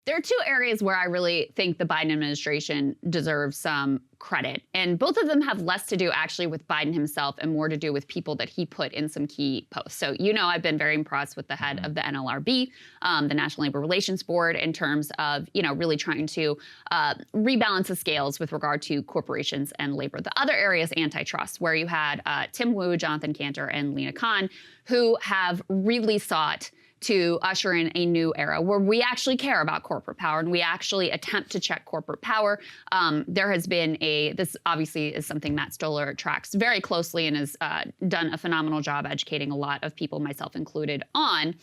There are two areas where I really think the Biden administration deserves some credit. And both of them have less to do actually with Biden himself and more to do with people that he put in some key posts. So, I've been very impressed with the head of the NLRB, the National Labor Relations Board, in terms of, really trying to rebalance the scales with regard to corporations and labor. The other area is antitrust, where you had Tim Wu, Jonathan Kanter, and Lina Khan, who have really sought to usher in a new era where we actually care about corporate power and we actually attempt to check corporate power. There has been this obviously is something Matt Stoller tracks very closely and has done a phenomenal job educating a lot of people, myself included, on.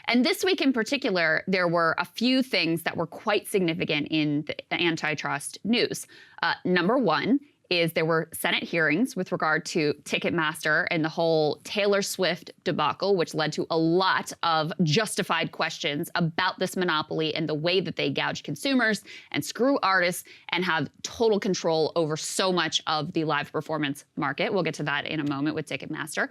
And this week in particular, there were a few things that were quite significant in the antitrust news. Number one is there were Senate hearings with regard to Ticketmaster and the whole Taylor Swift debacle, which led to a lot of justified questions about this monopoly and the way that they gouge consumers and screw artists and have total control over so much of the live performance market. We'll get to that in a moment with Ticketmaster.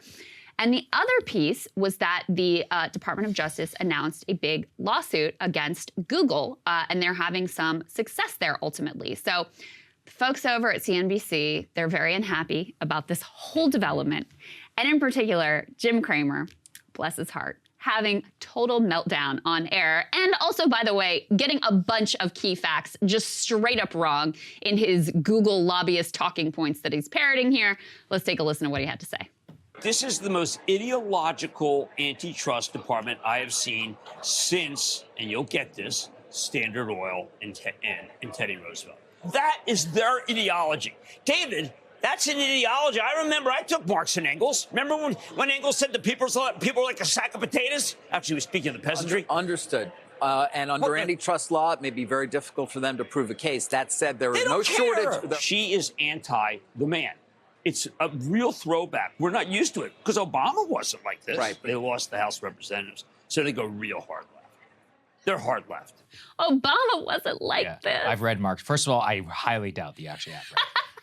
And the other piece was that the Department of Justice announced a big lawsuit against Google, and they're having some success there ultimately. So folks over at CNBC, they're very unhappy about this whole development. And in particular, Jim Cramer, bless his heart, having total meltdown on air. And also, by the way, getting a bunch of key facts just straight up wrong in his Google lobbyist talking points that he's parroting here. Let's take a listen to what he had to say. This is the most ideological antitrust department I have seen since, and you'll get this, Standard Oil and Teddy Roosevelt. That is their ideology. David, that's an ideology. I remember I took Marx and Engels. Remember when Engels said the people were like a sack of potatoes? Actually, he was speaking of the peasantry. Understood. And under antitrust law, it may be very difficult for them to prove a case. That said, there is no shortage. She is anti the man. It's a real throwback. We're not used to it because Obama wasn't like this. Right. They lost the House of Representatives. So they go real hard left. They're hard left. Obama wasn't like this. I've read Marx. First of all, I highly doubt that you actually have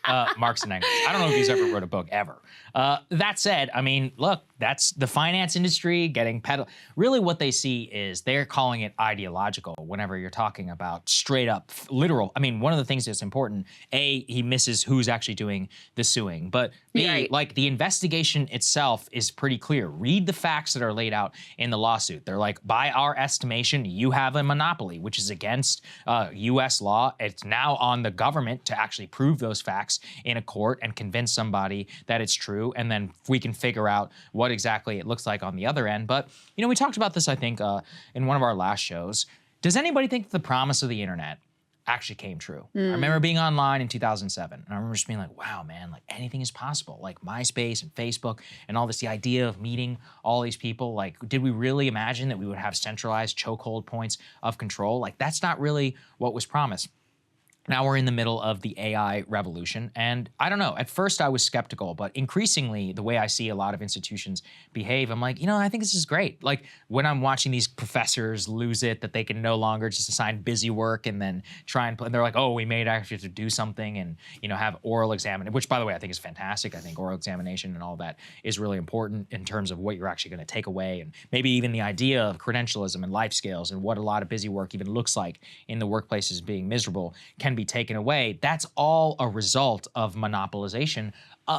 read Marx and Engels. I don't know if he's ever wrote a book, ever. That said, I mean, look, that's the finance industry getting peddled. Really what they see is they're calling it ideological whenever you're talking about straight up literal. I mean, one of the things that's important, A, he misses who's actually doing the suing. But B, like the investigation itself is pretty clear. Read the facts that are laid out in the lawsuit. They're like, by our estimation, you have a monopoly, which is against U.S. law. It's now on the government to actually prove those facts in a court and convince somebody that it's true. And then we can figure out what exactly it looks like on the other end. But, we talked about this, I think, in one of our last shows. Does anybody think the promise of the internet actually came true? I remember being online in 2007, and I remember just being like, wow, man, like anything is possible. Like MySpace and Facebook and all this, the idea of meeting all these people. Like, did we really imagine that we would have centralized chokehold points of control? Like, that's not really what was promised. Now we're in the middle of the AI revolution, and I don't know, at first I was skeptical, but increasingly the way I see a lot of institutions behave, I'm like, I think this is great. Like when I'm watching these professors lose it, that they can no longer just assign busy work and then try and they're like, oh, we may actually have to do something and, have oral examination, which by the way, I think is fantastic. I think oral examination and all that is really important in terms of what you're actually going to take away, and maybe even the idea of credentialism and life skills and what a lot of busy work even looks like in the workplaces being miserable can be taken away. That's all a result of monopolization,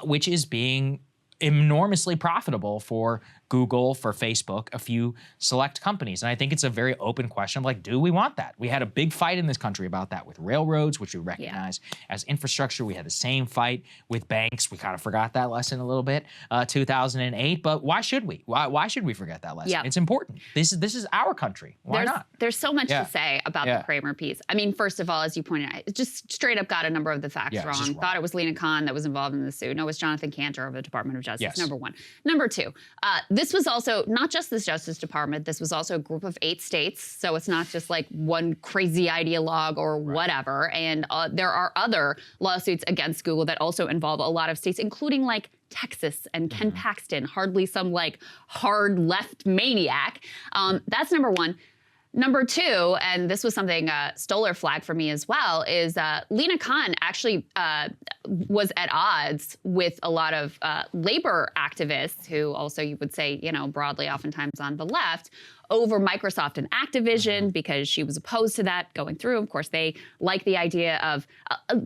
which is being enormously profitable for Google, for Facebook, a few select companies. And I think it's a very open question of like, do we want that? We had a big fight in this country about that with railroads, which we recognize as infrastructure. We had the same fight with banks. We kind of forgot that lesson a little bit, 2008. But why should we? Why should we forget that lesson? Yeah. It's important. This is our country. Why not? There's so much to say about the Cramer piece. I mean, first of all, as you pointed out, it just straight up got a number of the facts wrong. Thought it was Lina Khan that was involved in the suit. No, it was Jonathan Kanter of the Department of Justice, number one. Number two, this was also not just the Justice Department. This was also a group of 8 states. So it's not just like one crazy ideologue or whatever. And there are other lawsuits against Google that also involve a lot of states, including like Texas and Ken Paxton, hardly some like hard left maniac. That's number one. Number two, and this was something Stoller flagged for me as well, is Lina Khan actually was at odds with a lot of labor activists who also, you would say, broadly oftentimes on the left, over Microsoft and Activision because she was opposed to that going through. Of course, they like the idea of,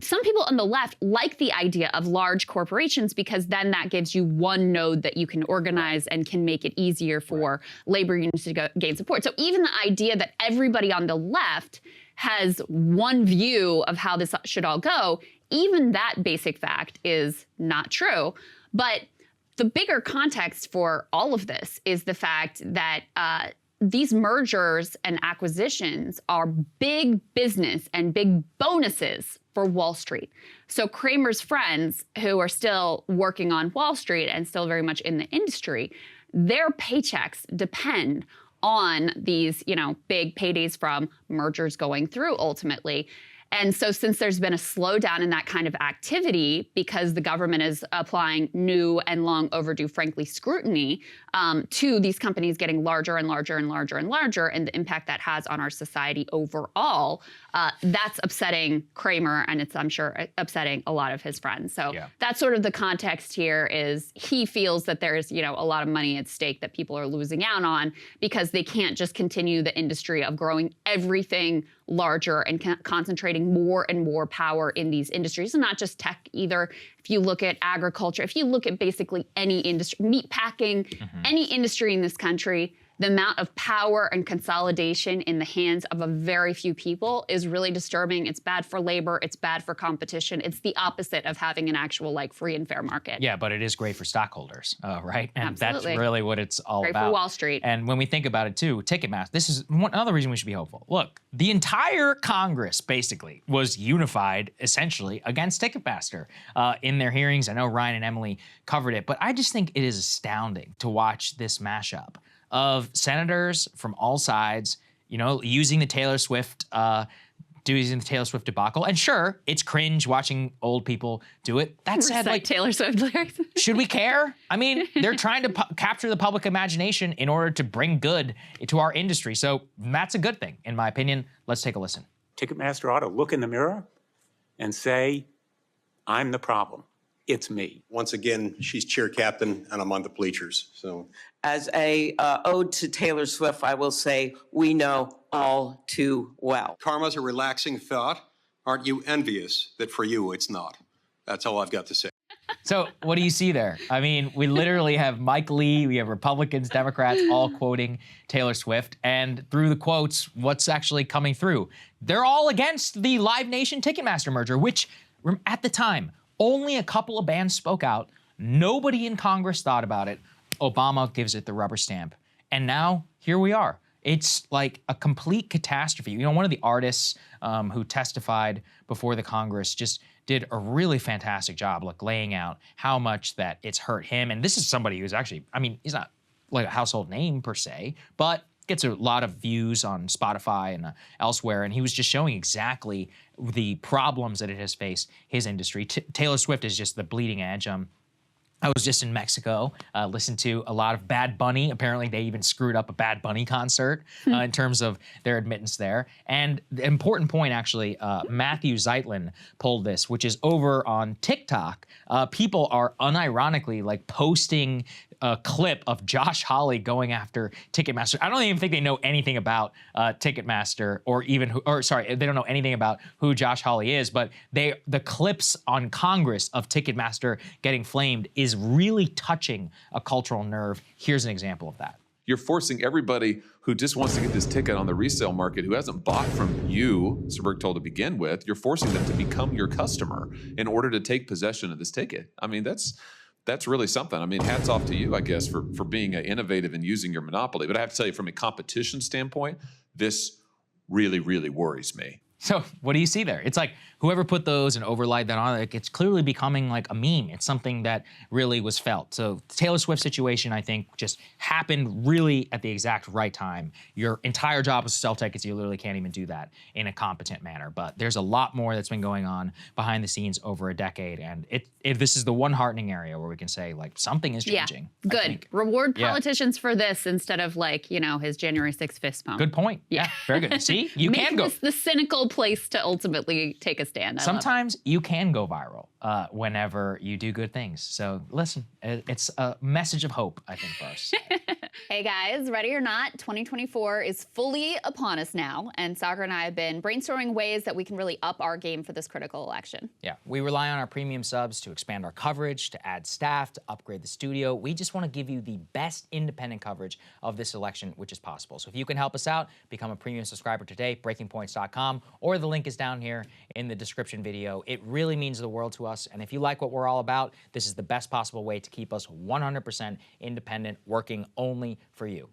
some people on the left like the idea of large corporations because then that gives you one node that you can organize and can make it easier for labor unions to gain support. So even the idea that everybody on the left has one view of how this should all go, even that basic fact is not true. But the bigger context for all of this is the fact that these mergers and acquisitions are big business and big bonuses for Wall Street. So Cramer's friends who are still working on Wall Street and still very much in the industry, their paychecks depend on these, big paydays from mergers going through ultimately. And so since there's been a slowdown in that kind of activity because the government is applying new and long overdue, frankly, scrutiny to these companies getting larger and larger and larger and larger and the impact that has on our society overall, that's upsetting Cramer and it's, I'm sure, upsetting a lot of his friends. So that's sort of the context here is he feels that there's, a lot of money at stake that people are losing out on because they can't just continue the industry of growing everything larger and concentrating more and more power in these industries, and not just tech either. If you look at agriculture, if you look at basically any industry, meat packing, any industry in this country, the amount of power and consolidation in the hands of a very few people is really disturbing. It's bad for labor. It's bad for competition. It's the opposite of having an actual free and fair market. Yeah, but it is great for stockholders, right? And Absolutely. That's really what it's all great about. For Wall Street. And when we think about it too, Ticketmaster, this is another reason we should be hopeful. Look, the entire Congress basically was unified essentially against Ticketmaster in their hearings. I know Ryan and Emily covered it, but I just think it is astounding to watch this mashup of senators from all sides, using the Taylor Swift debacle. And sure, it's cringe watching old people do it. That said, Taylor Swift lyrics. Should we care? I mean, they're trying to capture the public imagination in order to bring good to our industry. So that's a good thing, in my opinion. Let's take a listen. Ticketmaster ought to look in the mirror and say, I'm the problem. It's me. Once again, she's cheer captain, and I'm on the bleachers. So, as a ode to Taylor Swift, I will say we know all too well. karma's a relaxing thought. Aren't you envious that for you it's not? That's all I've got to say. So what do you see there? I mean, we literally have Mike Lee, we have Republicans, Democrats all quoting Taylor Swift. And through the quotes, what's actually coming through? They're all against the Live Nation Ticketmaster merger, which at the time, only a couple of bands spoke out. Nobody in Congress thought about it. Obama gives it the rubber stamp. And now, here we are. It's like a complete catastrophe. One of the artists who testified before the Congress just did a really fantastic job, laying out how much that it's hurt him. And this is somebody who's actually, he's not like a household name per se, but gets a lot of views on Spotify and elsewhere, and he was just showing exactly the problems that it has faced his industry. Taylor Swift is just the bleeding edge. I was just in Mexico, listened to a lot of Bad Bunny. Apparently, they even screwed up a Bad Bunny concert in terms of their admittance there. And the important point, actually, Matthew Zeitlin pulled this, which is over on TikTok. People are unironically posting a clip of Josh Hawley going after Ticketmaster. I don't even think they know anything about Ticketmaster they don't know anything about who Josh Hawley is, but the clips on Congress of Ticketmaster getting flamed is really touching a cultural nerve. Here's an example of that. You're forcing everybody who just wants to get this ticket on the resale market, who hasn't bought from you, Sir Bergtol, to begin with, you're forcing them to become your customer in order to take possession of this ticket. That's really something. Hats off to you, I guess, for being innovative and using your monopoly. But I have to tell you, from a competition standpoint, this really, really worries me. So what do you see there? It's like whoever put those and overlaid that on, it's clearly becoming like a meme. It's something that really was felt. So the Taylor Swift situation, I think, just happened really at the exact right time. Your entire job is to sell tickets. You literally can't even do that in a competent manner. But there's a lot more that's been going on behind the scenes over a decade. And this is the one heartening area where we can say, something is changing. Yeah, good. Reward politicians for this instead of his January 6th fist pump. Good point. Yeah, very good. See, you can go. Make this the cynical place to ultimately take a stand. Sometimes you can go viral whenever you do good things. So listen, it's a message of hope, I think, for us. Hey guys, ready or not, 2024 is fully upon us now, and Saagar and I have been brainstorming ways that we can really up our game for this critical election. Yeah, we rely on our premium subs to expand our coverage, to add staff, to upgrade the studio. We just want to give you the best independent coverage of this election, which is possible. So if you can help us out, become a premium subscriber today, breakingpoints.com, or the link is down here in the description video. It really means the world to us, and if you like what we're all about, this is the best possible way to keep us 100% independent, working only for you.